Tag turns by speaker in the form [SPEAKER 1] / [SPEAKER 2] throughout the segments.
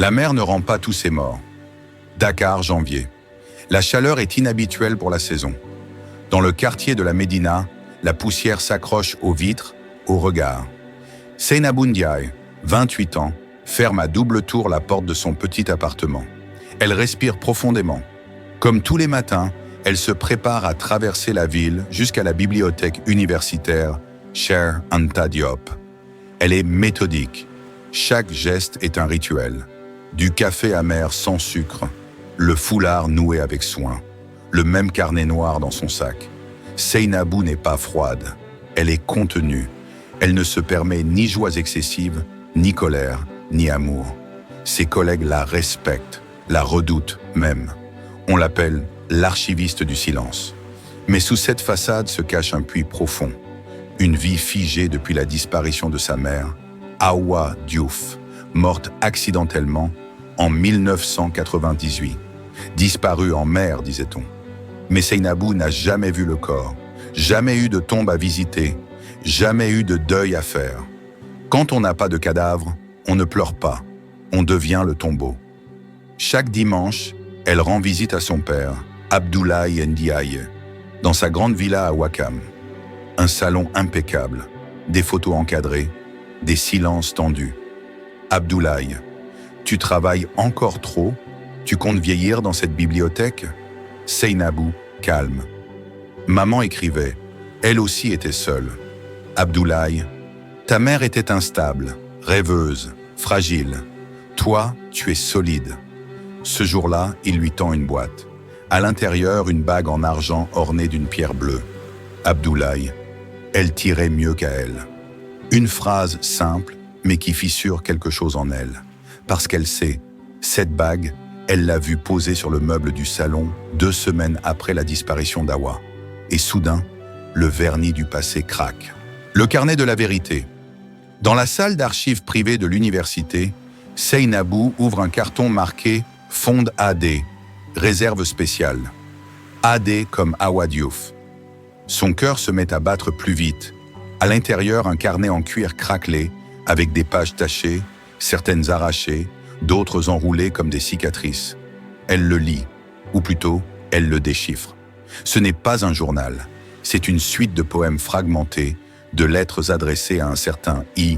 [SPEAKER 1] La mer ne rend pas tous ses morts. Dakar, janvier. La chaleur est inhabituelle pour la saison. Dans le quartier de la Médina, la poussière s'accroche aux vitres, aux regards. Seynabou Ndiaye, 28 ans, ferme à double tour la porte de son petit appartement. Elle respire profondément. Comme tous les matins, elle se prépare à traverser la ville jusqu'à la bibliothèque universitaire Cheikh Anta Diop. Elle est méthodique. Chaque geste est un rituel. Du café amer sans sucre, le foulard noué avec soin, le même carnet noir dans son sac. Seynabou n'est pas froide. Elle est contenue. Elle ne se permet ni joies excessives, ni colère, ni amour. Ses collègues la respectent, la redoutent même. On l'appelle l'archiviste du silence. Mais sous cette façade se cache un puits profond. Une vie figée depuis la disparition de sa mère, Awa Diouf, morte accidentellement en 1998. Disparue en mer, disait-on. Mais Seynabou n'a jamais vu le corps, jamais eu de tombe à visiter, jamais eu de deuil à faire. Quand on n'a pas de cadavre, on ne pleure pas, on devient le tombeau. Chaque dimanche, elle rend visite à son père, Abdoulaye Ndiaye, dans sa grande villa à Ouakam. Un salon impeccable, des photos encadrées, des silences tendus. Abdoulaye, tu travailles encore trop? Tu comptes vieillir dans cette bibliothèque? Seynabou, calme. Maman écrivait, elle aussi était seule. Abdoulaye, ta mère était instable, rêveuse, fragile. Toi, tu es solide. Ce jour-là, il lui tend une boîte. À l'intérieur, une bague en argent ornée d'une pierre bleue. Abdoulaye, elle tirait mieux qu'à elle. Une phrase simple, mais qui fissure quelque chose en elle. Parce qu'elle sait, cette bague, elle l'a vue posée sur le meuble du salon 2 semaines après la disparition d'Awa. Et soudain, le vernis du passé craque. Le carnet de la vérité. Dans la salle d'archives privée de l'université, Seynabou ouvre un carton marqué « Fonde AD », réserve spéciale. AD comme Awa Diouf. Son cœur se met à battre plus vite. À l'intérieur, un carnet en cuir craquelé, avec des pages tachées, certaines arrachées, d'autres enroulées comme des cicatrices. Elle le lit, ou plutôt, elle le déchiffre. Ce n'est pas un journal, c'est une suite de poèmes fragmentés, de lettres adressées à un certain I,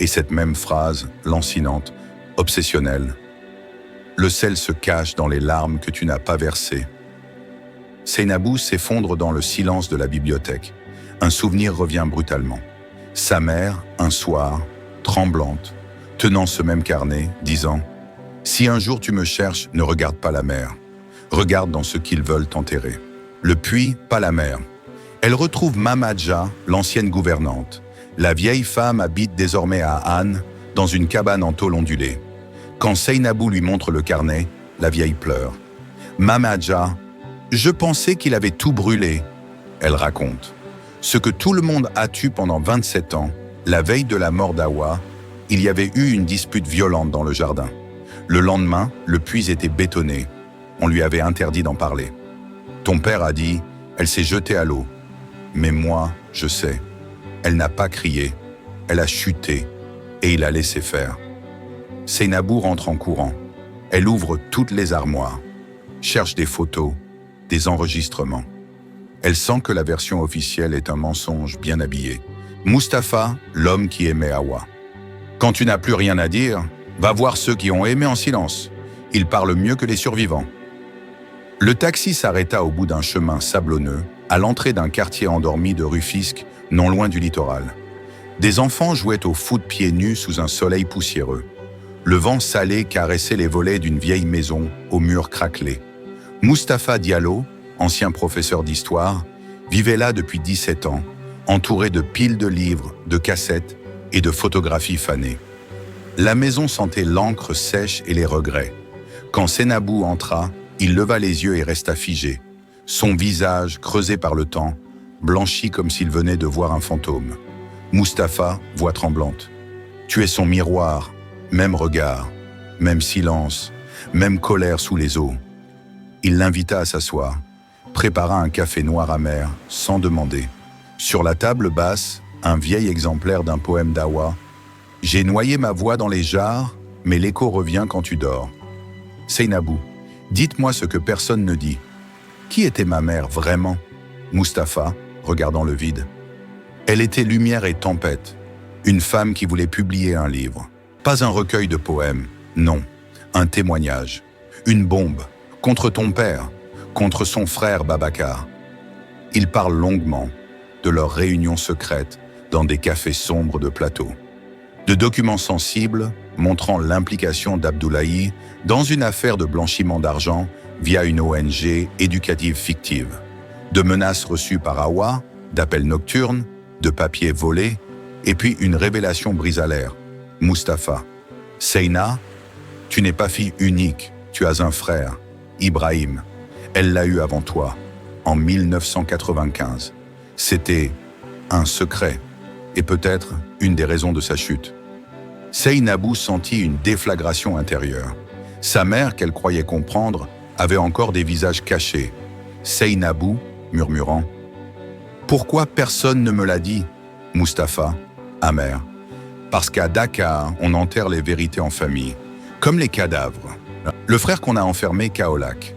[SPEAKER 1] et cette même phrase, lancinante, obsessionnelle. Le sel se cache dans les larmes que tu n'as pas versées. Seynabou s'effondre dans le silence de la bibliothèque. Un souvenir revient brutalement. Sa mère, un soir, tremblante, tenant ce même carnet, disant « Si un jour tu me cherches, ne regarde pas la mer. Regarde dans ce qu'ils veulent t'enterrer. Le puits, pas la mer. » Elle retrouve Mamadja, l'ancienne gouvernante. La vieille femme habite désormais à Anne, dans une cabane en tôle ondulée. Quand Seynabou lui montre le carnet, la vieille pleure. Mamadja, je pensais qu'il avait tout brûlé. Elle raconte. Ce que tout le monde a tué pendant 27 ans, la veille de la mort d'Awa, il y avait eu une dispute violente dans le jardin. Le lendemain, le puits était bétonné. On lui avait interdit d'en parler. Ton père a dit, elle s'est jetée à l'eau. Mais moi, je sais. Elle n'a pas crié. Elle a chuté. Et il a laissé faire. Seynabou rentre en courant. Elle ouvre toutes les armoires, cherche des photos, des enregistrements. Elle sent que la version officielle est un mensonge bien habillé. Mustapha, l'homme qui aimait Awa. Quand tu n'as plus rien à dire, va voir ceux qui ont aimé en silence. Ils parlent mieux que les survivants. Le taxi s'arrêta au bout d'un chemin sablonneux, à l'entrée d'un quartier endormi de Rufisque, non loin du littoral. Des enfants jouaient au foot pieds nus sous un soleil poussiéreux. Le vent salé caressait les volets d'une vieille maison aux murs craquelés. Mustapha Diallo, ancien professeur d'histoire, vivait là depuis 17 ans, entouré de piles de livres, de cassettes et de photographies fanées. La maison sentait l'encre sèche et les regrets. Quand Seynabou entra, il leva les yeux et resta figé. Son visage, creusé par le temps, blanchi comme s'il venait de voir un fantôme. Mustapha, voix tremblante. « Tu es son miroir, même regard, même silence, même colère sous les eaux. » Il l'invita à s'asseoir, prépara un café noir amer, sans demander. Sur la table basse, un vieil exemplaire d'un poème d'Awa. « J'ai noyé ma voix dans les jarres, mais l'écho revient quand tu dors. Seynabou, dites-moi ce que personne ne dit. Qui était ma mère vraiment? Mustapha, regardant le vide. Elle était lumière et tempête, une femme qui voulait publier un livre. Pas un recueil de poèmes, non, un témoignage. Une bombe, contre ton père, contre son frère Babacar. Ils parlent longuement de leurs réunions secrètes dans des cafés sombres de plateau. De documents sensibles montrant l'implication d'Abdoulaye dans une affaire de blanchiment d'argent via une ONG éducative fictive. De menaces reçues par Awa, d'appels nocturnes, de papiers volés, et puis une révélation brise à l'air. Mustapha. Seyna, tu n'es pas fille unique, tu as un frère, Ibrahim. Elle l'a eu avant toi, en 1995. C'était un secret, et peut-être une des raisons de sa chute. Seynabou sentit une déflagration intérieure. Sa mère, qu'elle croyait comprendre, avait encore des visages cachés. Seynabou, murmurant « Pourquoi personne ne me l'a dit ?» Mustapha, amer. « Parce qu'à Dakar, on enterre les vérités en famille, comme les cadavres. » Le frère qu'on a enfermé, Kaolack.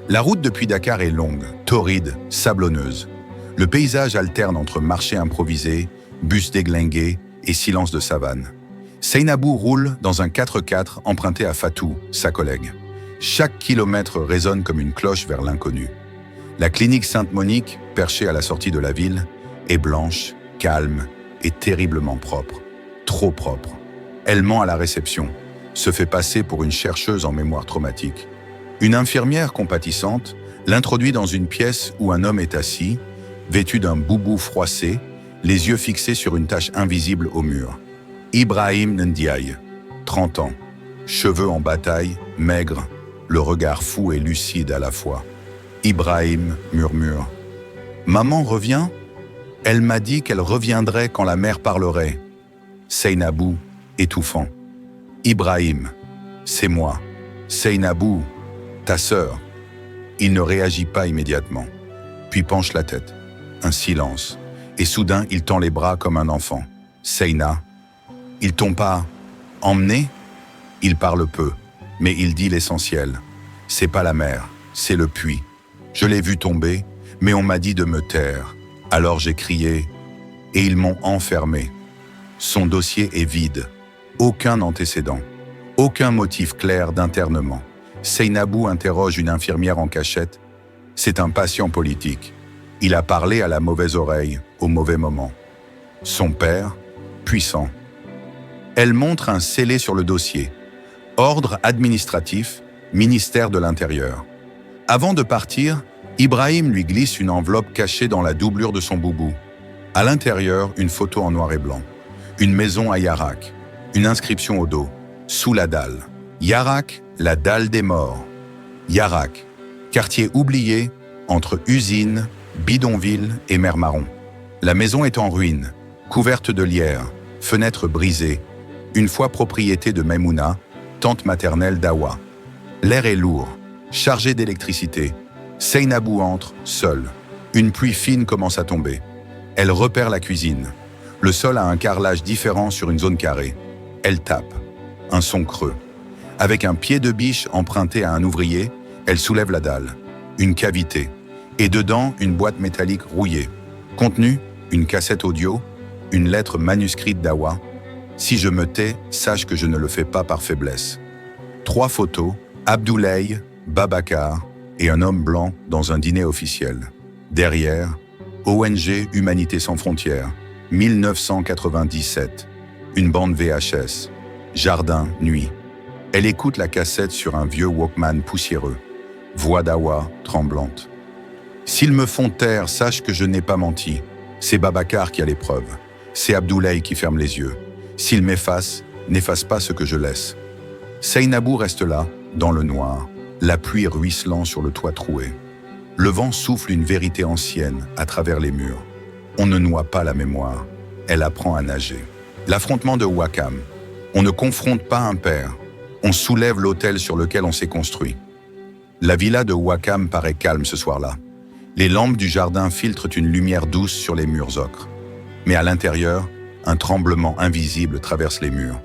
[SPEAKER 1] La route depuis Dakar est longue, torride, sablonneuse. Le paysage alterne entre marchés improvisés, bus déglingués et silence de savane. Seynabou roule dans un 4x4 emprunté à Fatou, sa collègue. Chaque kilomètre résonne comme une cloche vers l'inconnu. La clinique Sainte-Monique, perchée à la sortie de la ville, est blanche, calme et terriblement propre. Trop propre. Elle ment à la réception, se fait passer pour une chercheuse en mémoire traumatique. Une infirmière compatissante l'introduit dans une pièce où un homme est assis, vêtu d'un boubou froissé, les yeux fixés sur une tache invisible au mur. Ibrahim Ndiaye, 30 ans, cheveux en bataille, maigre, le regard fou et lucide à la fois. Ibrahim murmure. « Maman revient ? Elle m'a dit qu'elle reviendrait quand la mère parlerait. » Seynabou, étouffant. « Ibrahim, c'est moi. Seynabou, ta sœur. » Il ne réagit pas immédiatement, puis penche la tête. Un silence. Et soudain, il tend les bras comme un enfant. « Seyna, ils t'ont pas emmené ?» Il parle peu, mais il dit l'essentiel. « C'est pas la mer, c'est le puits. Je l'ai vu tomber, mais on m'a dit de me taire. Alors j'ai crié, et ils m'ont enfermé. » Son dossier est vide. Aucun antécédent. Aucun motif clair d'internement. Seynabou interroge une infirmière en cachette. C'est un patient politique. Il a parlé à la mauvaise oreille, au mauvais moment. Son père, puissant. Elle montre un scellé sur le dossier. Ordre administratif, ministère de l'Intérieur. Avant de partir, Ibrahim lui glisse une enveloppe cachée dans la doublure de son boubou. À l'intérieur, une photo en noir et blanc. Une maison à Yarak. Une inscription au dos. Sous la dalle. Yarak, la dalle des morts. Yarak, quartier oublié entre usines, bidonvilles et mer Marron. La maison est en ruine, couverte de lierre, fenêtres brisées, une fois propriété de Maimouna, tante maternelle d'Awa. L'air est lourd, chargé d'électricité. Seynabou entre, seule. Une pluie fine commence à tomber. Elle repère la cuisine. Le sol a un carrelage différent sur une zone carrée. Elle tape. Un son creux. Avec un pied de biche emprunté à un ouvrier, elle soulève la dalle. Une cavité. Et dedans, une boîte métallique rouillée. Contenu, une cassette audio, une lettre manuscrite d'Awa. Si je me tais, sache que je ne le fais pas par faiblesse. 3 photos, Abdoulaye, Babacar et un homme blanc dans un dîner officiel. Derrière, ONG Humanité sans frontières, 1997. Une bande VHS. Jardin, nuit. Elle écoute la cassette sur un vieux Walkman poussiéreux. Voix d'Awa, tremblante. S'ils me font taire, sache que je n'ai pas menti. C'est Babacar qui a les preuves. C'est Abdoulaye qui ferme les yeux. S'il m'efface, n'efface pas ce que je laisse. Seynabou reste là, dans le noir, la pluie ruisselant sur le toit troué. Le vent souffle une vérité ancienne à travers les murs. On ne noie pas la mémoire, elle apprend à nager. L'affrontement de Ouakam. On ne confronte pas un père, on soulève l'autel sur lequel on s'est construit. La villa de Ouakam paraît calme ce soir-là. Les lampes du jardin filtrent une lumière douce sur les murs ocres. Mais à l'intérieur, un tremblement invisible traverse les murs.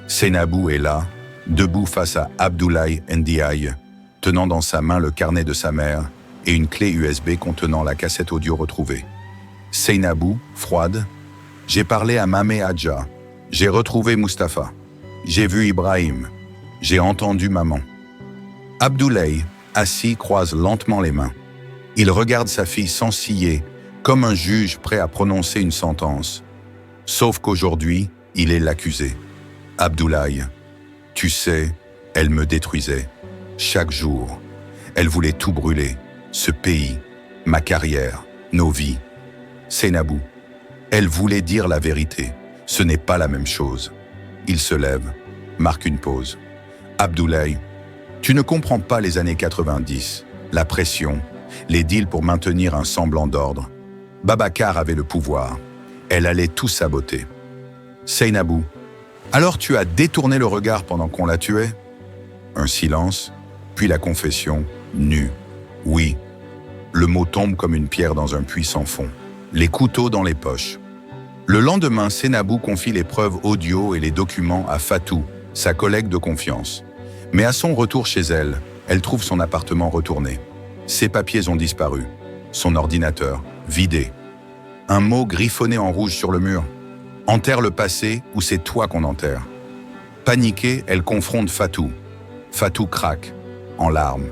[SPEAKER 1] Seynabou est là, debout face à Abdoulaye Ndiaye, tenant dans sa main le carnet de sa mère et une clé USB contenant la cassette audio retrouvée. Seynabou, froide. J'ai parlé à Mamé Adja. J'ai retrouvé Mustapha. J'ai vu Ibrahim. J'ai entendu maman. Abdoulaye, assis, croise lentement les mains. Il regarde sa fille sans ciller, comme un juge prêt à prononcer une sentence. Sauf qu'aujourd'hui, il est l'accusé. Abdoulaye, tu sais, elle me détruisait. Chaque jour, elle voulait tout brûler. Ce pays, ma carrière, nos vies. Seynabou, elle voulait dire la vérité. Ce n'est pas la même chose. Il se lève, marque une pause. Abdoulaye, tu ne comprends pas les années 90, la pression, les deals pour maintenir un semblant d'ordre. Babacar avait le pouvoir. Elle allait tout saboter. Seynabou, alors tu as détourné le regard pendant qu'on la tuait? Un silence, puis la confession, nue. Oui. Le mot tombe comme une pierre dans un puits sans fond. Les couteaux dans les poches. Le lendemain, Seynabou confie les preuves audio et les documents à Fatou, sa collègue de confiance. Mais à son retour chez elle, elle trouve son appartement retourné. Ses papiers ont disparu. Son ordinateur, vidé. Un mot griffonné en rouge sur le mur. Enterre le passé ou c'est toi qu'on enterre. Paniquée, elle confronte Fatou. Fatou craque, en larmes.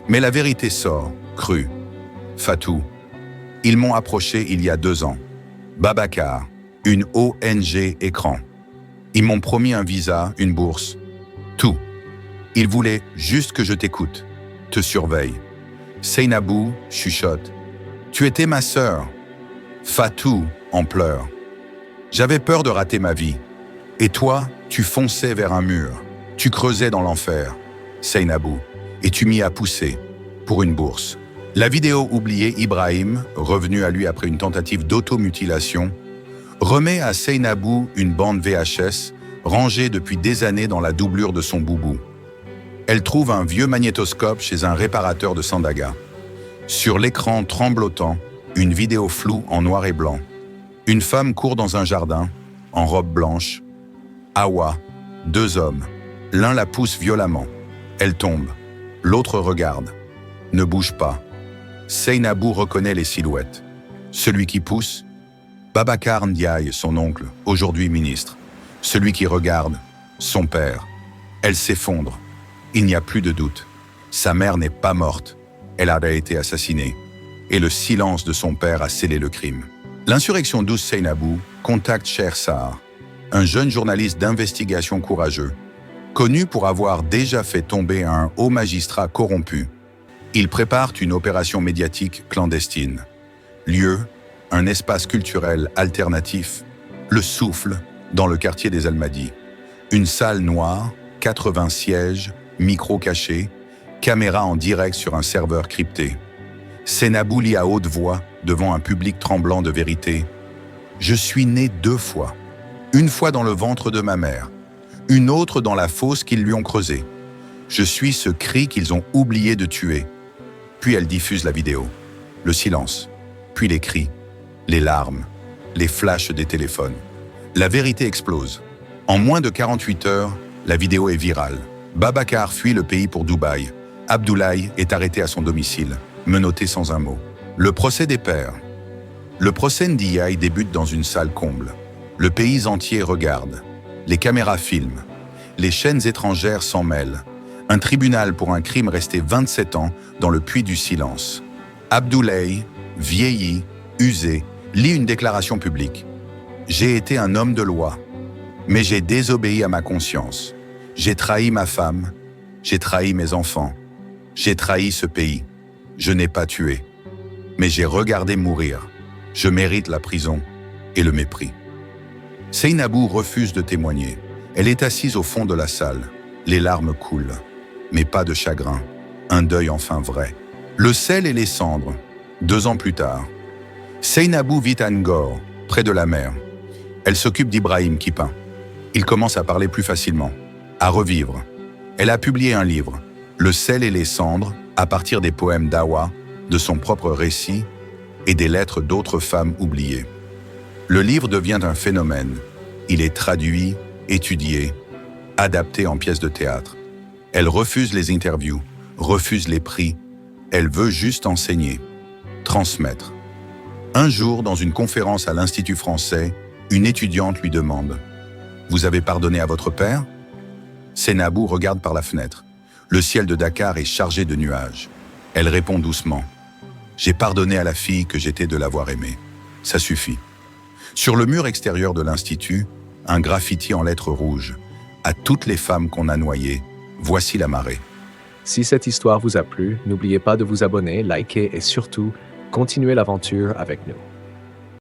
[SPEAKER 1] Mais la vérité sort, crue. Fatou, ils m'ont approché il y a 2 ans. Babacar, une ONG écran. Ils m'ont promis un visa, une bourse. Tout. Ils voulaient juste que je t'écoute, te surveille. Seynabou chuchote. Tu étais ma sœur. Fatou en pleurs. J'avais peur de rater ma vie. Et toi, tu fonçais vers un mur. Tu creusais dans l'enfer. Seynabou. Et tu m'y as poussé. Pour une bourse. La vidéo oubliée, Ibrahim, revenu à lui après une tentative d'automutilation, remet à Seynabou une bande VHS rangée depuis des années dans la doublure de son boubou. Elle trouve un vieux magnétoscope chez un réparateur de Sandaga. Sur l'écran tremblotant, une vidéo floue en noir et blanc. Une femme court dans un jardin, en robe blanche. Awa, 2 hommes. L'un la pousse violemment. Elle tombe. L'autre regarde. Ne bouge pas. Seynabou reconnaît les silhouettes. Celui qui pousse, Babacar Ndiaye, son oncle, aujourd'hui ministre. Celui qui regarde, son père. Elle s'effondre. Il n'y a plus de doute. Sa mère n'est pas morte. Elle a été assassinée. Et le silence de son père a scellé le crime. L'insurrection 12 Seynabou contacte Cher Sahar, un jeune journaliste d'investigation courageux, connu pour avoir déjà fait tomber un haut magistrat corrompu. Il prépare une opération médiatique clandestine. Lieu, un espace culturel alternatif, le Souffle, dans le quartier des Almadies. Une salle noire, 80 sièges, micro caché, caméra en direct sur un serveur crypté. Seynabou lit à haute voix, devant un public tremblant de vérité. « Je suis né 2 fois. Une fois dans le ventre de ma mère, une autre dans la fosse qu'ils lui ont creusée. Je suis ce cri qu'ils ont oublié de tuer. » Puis elle diffuse la vidéo. Le silence, puis les cris, les larmes, les flashs des téléphones. La vérité explose. En moins de 48 heures, la vidéo est virale. Babacar fuit le pays pour Dubaï. Abdoulaye est arrêté à son domicile, menotté sans un mot. Le procès des pères. Le procès Ndiaye débute dans une salle comble. Le pays entier regarde. Les caméras filment. Les chaînes étrangères s'en mêlent. Un tribunal pour un crime resté 27 ans dans le puits du silence. Abdoulaye, vieilli, usé, lit une déclaration publique. « J'ai été un homme de loi, mais j'ai désobéi à ma conscience. J'ai trahi ma femme, j'ai trahi mes enfants, j'ai trahi ce pays. Je n'ai pas tué, mais j'ai regardé mourir. Je mérite la prison et le mépris. » Seynabou refuse de témoigner. Elle est assise au fond de la salle. Les larmes coulent, mais pas de chagrin. Un deuil enfin vrai. Le sel et les cendres. 2 ans plus tard. Seynabou vit à Ngor, près de la mer. Elle s'occupe d'Ibrahim qui peint. Il commence à parler plus facilement, à revivre. Elle a publié un livre, Le sel et les cendres, à partir des poèmes d'Awa, de son propre récit et des lettres d'autres femmes oubliées. Le livre devient un phénomène. Il est traduit, étudié. adaptée en pièce de théâtre. Elle refuse les interviews, refuse les prix. Elle veut juste enseigner, transmettre. Un jour, dans une conférence à l'Institut français, une étudiante lui demande « Vous avez pardonné à votre père ?» Sénabou regarde par la fenêtre. Le ciel de Dakar est chargé de nuages. Elle répond doucement « J'ai pardonné à la fille que j'étais de l'avoir aimée. Ça suffit. » Sur le mur extérieur de l'Institut, un graffiti en lettres rouges. « À toutes les femmes qu'on a noyées, voici la marée. »
[SPEAKER 2] Si cette histoire vous a plu, n'oubliez pas de vous abonner, liker et surtout, continuez l'aventure avec nous.